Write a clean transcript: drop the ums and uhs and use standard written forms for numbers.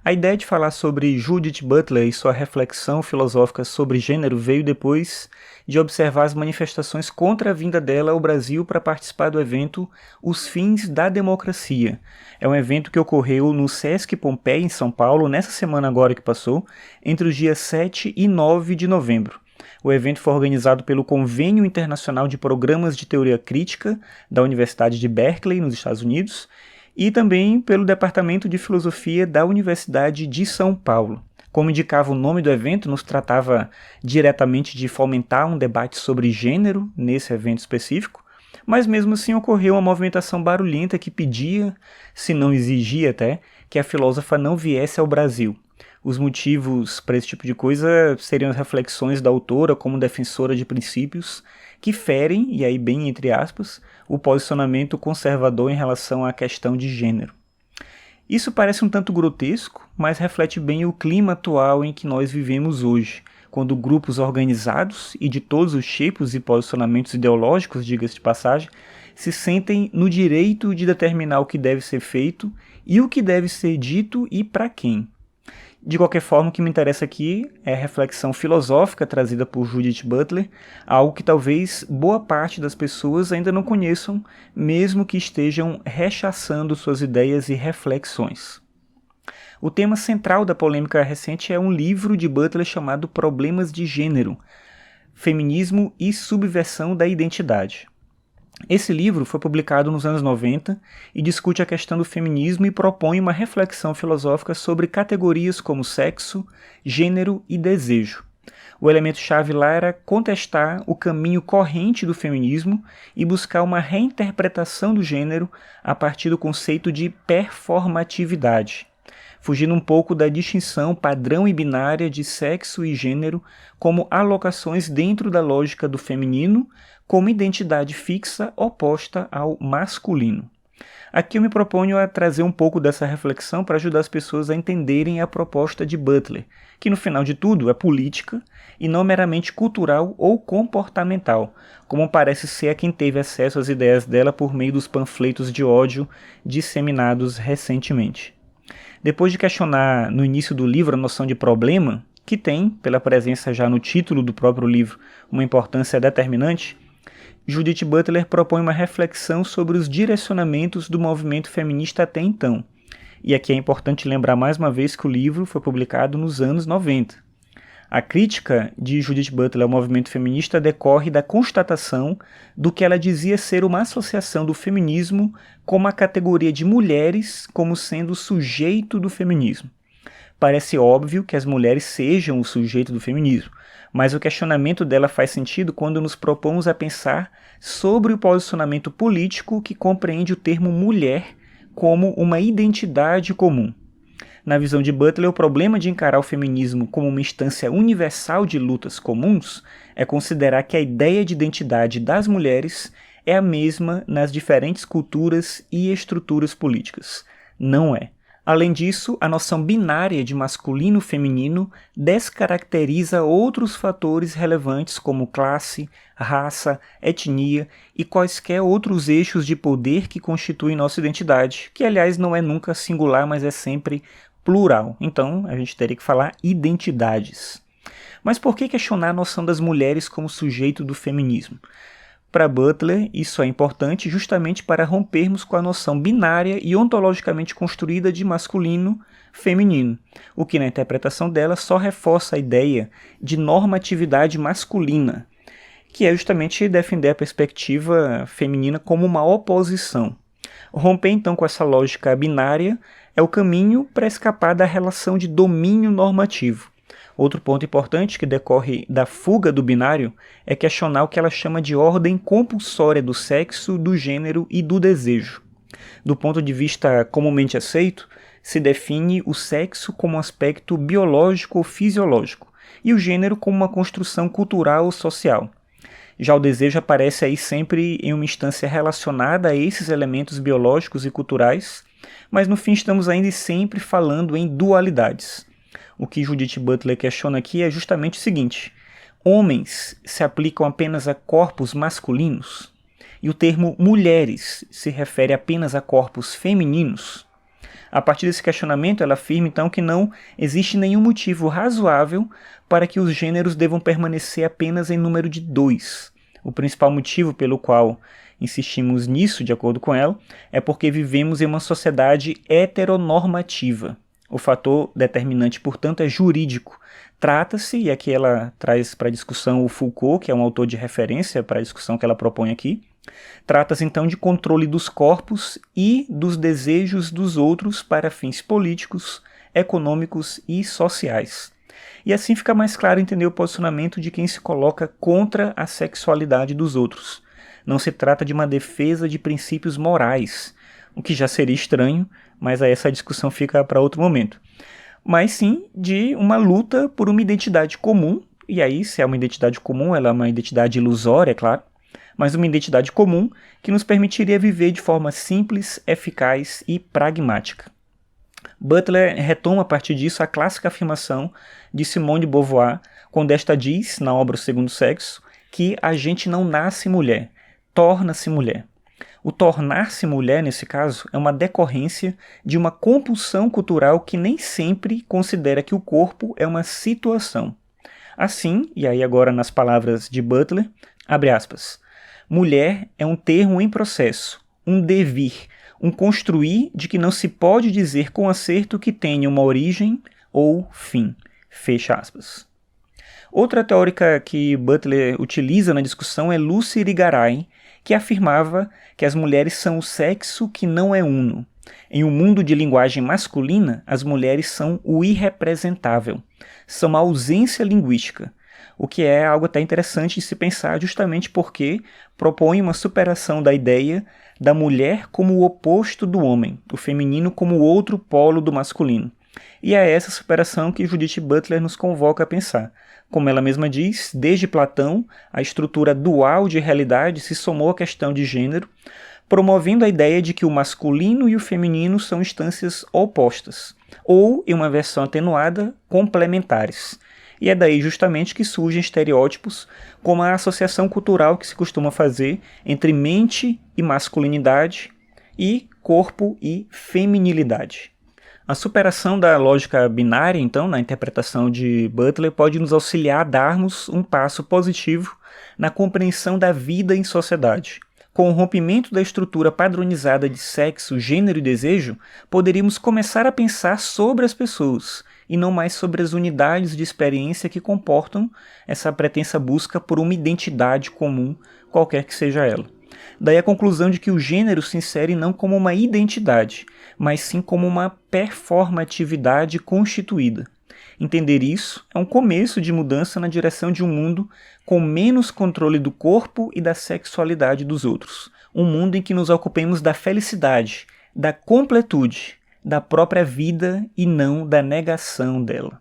A ideia de falar sobre Judith Butler e sua reflexão filosófica sobre gênero veio depois de observar as manifestações contra a vinda dela ao Brasil para participar do evento Os Fins da Democracia. É um evento que ocorreu no Sesc Pompeia, em São Paulo, nessa semana agora que passou, entre os dias 7 e 9 de novembro. O evento foi organizado pelo Convênio Internacional de Programas de Teoria Crítica da Universidade de Berkeley, nos Estados Unidos, e também pelo Departamento de Filosofia da Universidade de São Paulo. Como indicava o nome do evento, nos tratava diretamente de fomentar um debate sobre gênero nesse evento específico, mas mesmo assim ocorreu uma movimentação barulhenta que pedia, se não exigia até, que a filósofa não viesse ao Brasil. Os motivos para esse tipo de coisa seriam as reflexões da autora como defensora de princípios que ferem, e aí bem entre aspas, o posicionamento conservador em relação à questão de gênero. Isso parece um tanto grotesco, mas reflete bem o clima atual em que nós vivemos hoje, quando grupos organizados e de todos os tipos e posicionamentos ideológicos, diga-se de passagem, se sentem no direito de determinar o que deve ser feito e o que deve ser dito e para quem. De qualquer forma, o que me interessa aqui é a reflexão filosófica trazida por Judith Butler, algo que talvez boa parte das pessoas ainda não conheçam, mesmo que estejam rechaçando suas ideias e reflexões. O tema central da polêmica recente é um livro de Butler chamado Problemas de Gênero, Feminismo e Subversão da Identidade. Esse livro foi publicado nos anos 90 e discute a questão do feminismo e propõe uma reflexão filosófica sobre categorias como sexo, gênero e desejo. O elemento-chave lá era contestar o caminho corrente do feminismo e buscar uma reinterpretação do gênero a partir do conceito de performatividade, fugindo um pouco da distinção padrão e binária de sexo e gênero como alocações dentro da lógica do feminino como identidade fixa oposta ao masculino. Aqui eu me proponho a trazer um pouco dessa reflexão para ajudar as pessoas a entenderem a proposta de Butler, que no final de tudo é política e não meramente cultural ou comportamental, como parece ser a quem teve acesso às ideias dela por meio dos panfletos de ódio disseminados recentemente. Depois de questionar no início do livro a noção de problema, que tem, pela presença já no título do próprio livro, uma importância determinante, Judith Butler propõe uma reflexão sobre os direcionamentos do movimento feminista até então. E aqui é importante lembrar mais uma vez que o livro foi publicado nos anos 90. A crítica de Judith Butler ao movimento feminista decorre da constatação do que ela dizia ser uma associação do feminismo com uma categoria de mulheres como sendo o sujeito do feminismo. Parece óbvio que as mulheres sejam o sujeito do feminismo, mas o questionamento dela faz sentido quando nos propomos a pensar sobre o posicionamento político que compreende o termo mulher como uma identidade comum. Na visão de Butler, o problema de encarar o feminismo como uma instância universal de lutas comuns é considerar que a ideia de identidade das mulheres é a mesma nas diferentes culturas e estruturas políticas. Não é. Além disso, a noção binária de masculino e feminino descaracteriza outros fatores relevantes como classe, raça, etnia e quaisquer outros eixos de poder que constituem nossa identidade, que aliás não é nunca singular, mas é sempre plural. Então, a gente teria que falar identidades. Mas por que questionar a noção das mulheres como sujeito do feminismo? Para Butler, isso é importante justamente para rompermos com a noção binária e ontologicamente construída de masculino-feminino, o que na interpretação dela só reforça a ideia de normatividade masculina, que é justamente defender a perspectiva feminina como uma oposição. Romper então com essa lógica binária é o caminho para escapar da relação de domínio normativo. Outro ponto importante que decorre da fuga do binário é questionar o que ela chama de ordem compulsória do sexo, do gênero e do desejo. Do ponto de vista comumente aceito, se define o sexo como um aspecto biológico ou fisiológico e o gênero como uma construção cultural ou social. Já o desejo aparece aí sempre em uma instância relacionada a esses elementos biológicos e culturais, mas no fim estamos ainda e sempre falando em dualidades. O que Judith Butler questiona aqui é justamente o seguinte: homens se aplicam apenas a corpos masculinos? E o termo mulheres se refere apenas a corpos femininos? A partir desse questionamento, ela afirma então que não existe nenhum motivo razoável para que os gêneros devam permanecer apenas em número de 2. O principal motivo pelo qual insistimos nisso, de acordo com ela, é porque vivemos em uma sociedade heteronormativa. O fator determinante, portanto, é jurídico. Trata-se, e aqui ela traz para a discussão o Foucault, que é um autor de referência para a discussão que ela propõe aqui, trata-se então de controle dos corpos e dos desejos dos outros para fins políticos, econômicos e sociais. E assim fica mais claro entender o posicionamento de quem se coloca contra a sexualidade dos outros. Não se trata de uma defesa de princípios morais, o que já seria estranho, mas aí essa discussão fica para outro momento. Mas sim de uma luta por uma identidade comum, e aí se é uma identidade comum, ela é uma identidade ilusória, é claro, mas uma identidade comum que nos permitiria viver de forma simples, eficaz e pragmática. Butler retoma a partir disso a clássica afirmação de Simone de Beauvoir, quando esta diz, na obra O Segundo Sexo, que a gente não nasce mulher, torna-se mulher. O tornar-se mulher, nesse caso, é uma decorrência de uma compulsão cultural que nem sempre considera que o corpo é uma situação. Assim, e aí agora nas palavras de Butler, abre aspas, mulher é um termo em processo, um devir, um construir de que não se pode dizer com acerto que tenha uma origem ou fim. Fecha aspas. Outra teórica que Butler utiliza na discussão é Lucy Irigaray, que afirmava que as mulheres são o sexo que não é uno. Em um mundo de linguagem masculina, as mulheres são o irrepresentável, são a ausência linguística, o que é algo até interessante de se pensar justamente porque propõe uma superação da ideia da mulher como o oposto do homem, o feminino como o outro polo do masculino. E é essa superação que Judith Butler nos convoca a pensar. Como ela mesma diz, desde Platão, a estrutura dual de realidade se somou à questão de gênero, promovendo a ideia de que o masculino e o feminino são instâncias opostas, ou, em uma versão atenuada, complementares. E é daí justamente que surgem estereótipos como a associação cultural que se costuma fazer entre mente e masculinidade e corpo e feminilidade. A superação da lógica binária, então, na interpretação de Butler, pode nos auxiliar a darmos um passo positivo na compreensão da vida em sociedade. Com o rompimento da estrutura padronizada de sexo, gênero e desejo, poderíamos começar a pensar sobre as pessoas, e não mais sobre as unidades de experiência que comportam essa pretensa busca por uma identidade comum, qualquer que seja ela. Daí a conclusão de que o gênero se insere não como uma identidade, mas sim como uma performatividade constituída. Entender isso é um começo de mudança na direção de um mundo com menos controle do corpo e da sexualidade dos outros. Um mundo em que nos ocupemos da felicidade, da completude, da própria vida e não da negação dela.